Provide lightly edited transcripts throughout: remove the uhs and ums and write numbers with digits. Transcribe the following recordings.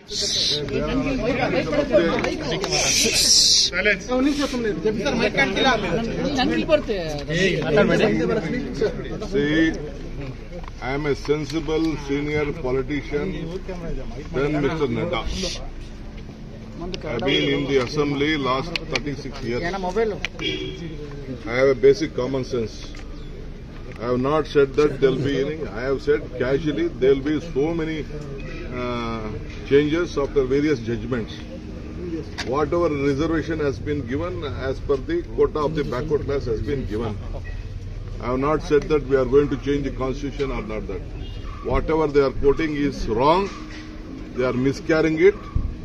See, I am a sensible senior politician than Mr. Nadda. I have been in the assembly last 36 years. I have a basic common sense. I have not said that there will be any. I have said casually there will be so many changes after various judgments. Whatever reservation has been given as per the quota of the backward class has been given. I have not said that we are going to change the constitution or not that. Whatever they are quoting is wrong. They are miscarrying it.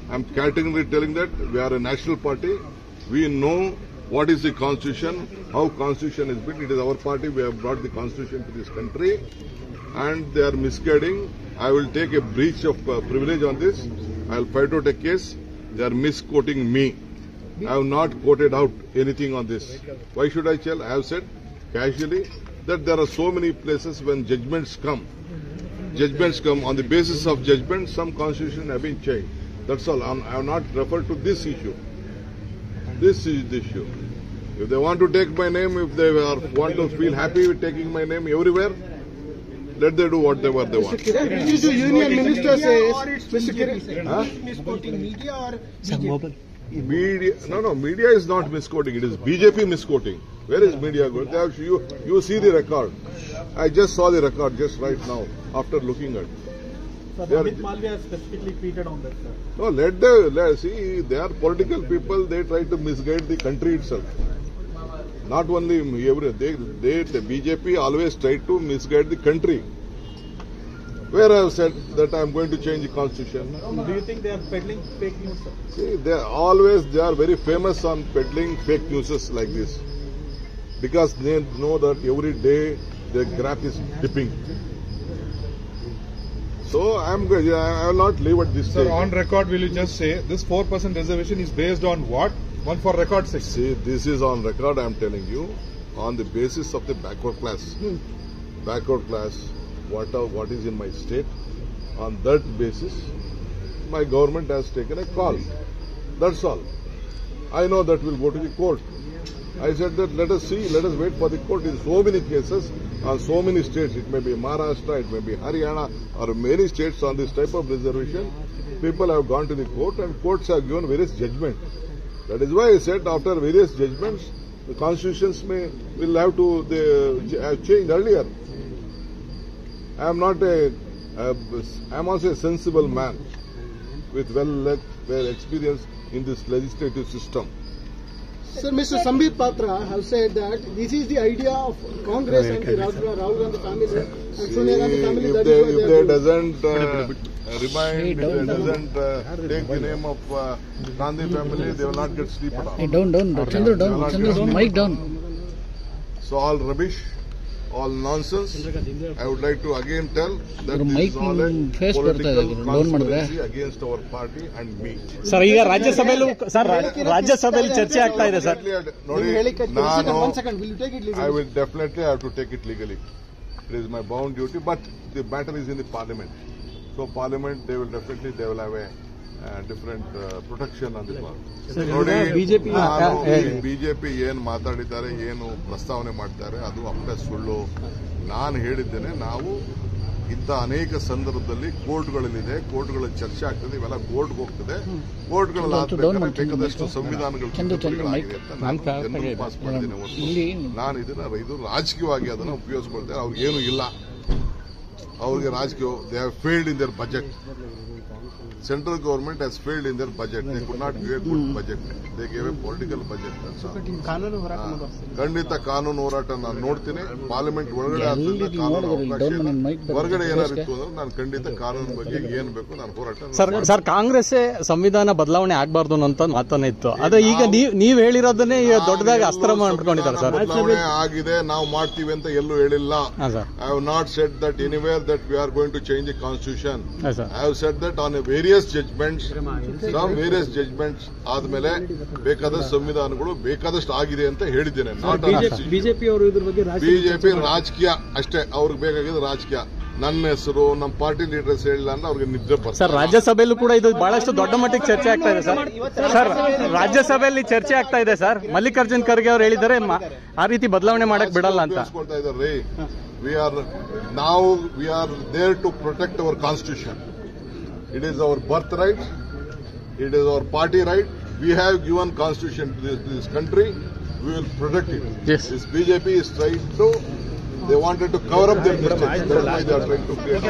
I am categorically telling that we are a national party. We know what is the constitution, how constitution is built. It is our party. We have brought the constitution to this country, and they are misguiding. I will take a breach of privilege on this. I will fight out a case. They are misquoting me. I have not quoted out anything on this. Why should I tell? I have said casually that there are so many places when judgments come on the basis of judgment, some constitution have been changed. That's all. I have not referred to this issue. This is the issue. If they want to take my name, if they want to feel happy with taking my name everywhere, let them do whatever they want. Mr. Kiran, the union minister says, Mr. Kiran, misquoting media or BJP? Media, no, media is not misquoting. It is BJP misquoting. Where is media going? You see the record. I just saw the record just right now after looking at it. Amit Malviya has specifically tweeted on that, sir. No, let see, they are political people. They try to misguide the country itself. Not only the BJP always try to misguide the country. Where I have said that I am going to change the constitution. Do you think they are peddling fake news, sir? See, they are very famous on peddling fake news like this, because they know that every day their graph is dipping. So I will not leave at this stage. Sir, on record, will you just say this 4% reservation is based on what? One for record sake. See, this is on record. I am telling you, on the basis of the backward class. Backward class, what is in my state. On that basis, my government has taken a call. That's all. I know that will go to the court. I said that let us see, let us wait for the court. In so many cases, on so many states, it may be Maharashtra, it may be Haryana, or many states on this type of reservation, people have gone to the court and courts have given various judgments. That is why I said after various judgments, the constitutions will have to change earlier. I am not I am also a sensible man with well experience in this legislative system. Sir, Mr. Sambit Patra have said that this is the idea of Congress and the Rahul Gandhi family and Sonia Gandhi family. If they doesn't take the name of Gandhi family, they will not get sleep at all. Hey, down, Chandra, mic down. So all rubbish, all nonsense. I would like to again tell that this is all a political conspiracy against our party and me. Sir, ಈಗ ರಾಜ್ಯಸಭೆಯಲ್ಲಿ ಚರ್ಚೆ ಆಗ್ತಾ ಇದೆ sir. I will definitely have to take it legally. It is my bound duty, but the matter is in the parliament. So parliament, they will have a different protection on the part. BJP ಏನು ಮಾತಾಡಿದ್ದಾರೆ, ಏನು ಪ್ರಸ್ತಾವನೆ ಮಾಡ್ತಾರೆ, ಅದು ಅಪ್ಪೆ ಸುಳ್ಳು. ನಾನು ಹೇಳಿದ್ದೇನೆ, ನಾವು ಇಂಥ ಅನೇಕ ಸಂದರ್ಭದಲ್ಲಿ ಕೋರ್ಟ್ಗಳಲ್ಲಿದೆ, ಕೋರ್ಟ್ಗಳಲ್ಲಿ ಚರ್ಚೆ ಆಗ್ತದೆ, ಇವೆಲ್ಲ ಕೋರ್ಟ್ಗೆ ಹೋಗ್ತದೆ. ಕೋರ್ಟ್ಗಳಲ್ಲಿ ಆದ್ಮೇಲೆ ಬೇಕಾದಷ್ಟು ಸಂವಿಧಾನಗಳು ಪಾಸ್ ಮಾಡಿದ್ದೀನಿ ಹೊರತು ನಾನು ಇದು ರಾಜಕೀಯವಾಗಿ ಅದನ್ನು ಉಪಯೋಗಿಸ್ಕೊಳ್ತೇನೆ. ಅವ್ರಿಗೇನು ಇಲ್ಲ, ಅವ್ರಿಗೆ ರಾಜಕೀಯ. They have failed in their budget. Central government has failed in their budget. They could not give a good budget. They gave a political budget. ಖಂಡಿತ ಕಾನೂನು ಹೋರಾಟ ನಾನು ನೋಡ್ತೀನಿ. ಪಾರ್ಲಿಮೆಂಟ್ ಒಳಗಡೆ ಹೊರಗಡೆ ಏನಾರಿತ್ತು ಅಂದ್ರೆ ನಾನು ಖಂಡಿತ ಕಾನೂನು ಬಗ್ಗೆ ಏನ್ ಬೇಕು ನಾನು ಹೋರಾಟ. ಸರ್, ಕಾಂಗ್ರೆಸ್ ಸಂವಿಧಾನ ಬದಲಾವಣೆ ಆಗಬಾರ್ದು ಅಂತ ಮಾತನ್ನ ಇತ್ತು. ಅದೇ ಈಗ ನೀವು ಹೇಳಿರೋದನ್ನೇ ದೊಡ್ಡದಾಗಿ ಅಸ್ತ್ರ ಮಾಡ್ಕೊಂಡಿದ್ದಾರೆ ಸರ್. ಬದಲಾವಣೆ ಆಗಿದೆ, ನಾವು ಮಾಡ್ತೀವಿ ಅಂತ ಎಲ್ಲೂ ಹೇಳಿಲ್ಲ. I have not said that anywhere that we are going to change the constitution. I have said that on a various judgments ಆದ್ಮೇಲೆ ಬೇಕಾದ ಸಂವಿಧಾನಗಳು ಬೇಕಾದಷ್ಟು ಆಗಿದೆ ಅಂತ ಹೇಳಿದ್ದೇನೆ. ಬಿಜೆಪಿ ರಾಜಕೀಯ ಅಷ್ಟೇ, ಅವ್ರಿಗೆ ಬೇಕಾಗಿದ್ದು ರಾಜಕೀಯ. ನನ್ನ ಹೆಸರು ನಮ್ಮ ಪಾರ್ಟಿ ಲೀಡರ್ಸ್ ಹೇಳಿಲ್ಲ ಅಂದ್ರೆ ಅವ್ರಿಗೆ ನಿದ್ರೆ ಬರ್ತದೆ. ಸರ್ ರಾಜ್ಯಸಭೆಯಲ್ಲೂ ಕೂಡ ಇದು ಬಹಳಷ್ಟು ದೊಡ್ಡ ಮಟ್ಟಿಗೆ ಚರ್ಚೆ ಆಗ್ತಾ ಇದೆ ಸರ್ ರಾಜ್ಯಸಭೆಯಲ್ಲಿ ಚರ್ಚೆ ಆಗ್ತಾ ಇದೆ ಸರ್. ಮಲ್ಲಿಕಾರ್ಜುನ್ ಖರ್ಗೆ ಅವರು ಹೇಳಿದ್ದಾರೆ ಆ ರೀತಿ ಬದಲಾವಣೆ ಮಾಡಕ್ ಬಿಡಲ್ಲ ಅಂತ. We are there to protect our constitution. It is our birthright. It is our party right. We have given constitution to this country. We will protect it. Yes. This BJP is trying to. They wanted to cover up their mistakes. That's why they are trying to create.